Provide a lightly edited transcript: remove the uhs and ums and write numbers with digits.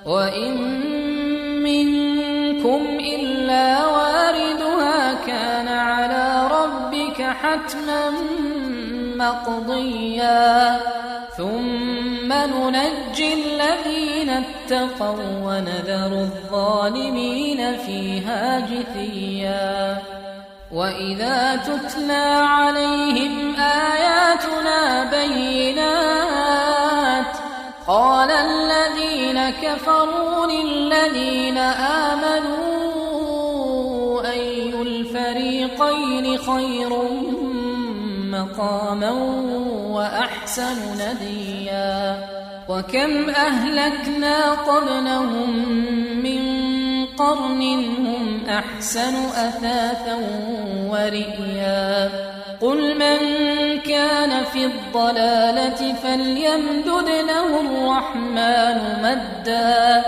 وإن منكم إلا واردها كان على ربك حتما مقضيا ثم ننجي الذين اتقوا ونذر الظالمين فيها جثيا وإذا تتلى عليهم آياتنا بينات قال الذين كفروا للذين آمنوا أي الفريقين خير مقاما وأحسن نديا وكم أهلكنا قبلهم من قرن هم أحسن أثاثا ورئيا قل من كان في الضلالة فليمدد له الرحمن مدا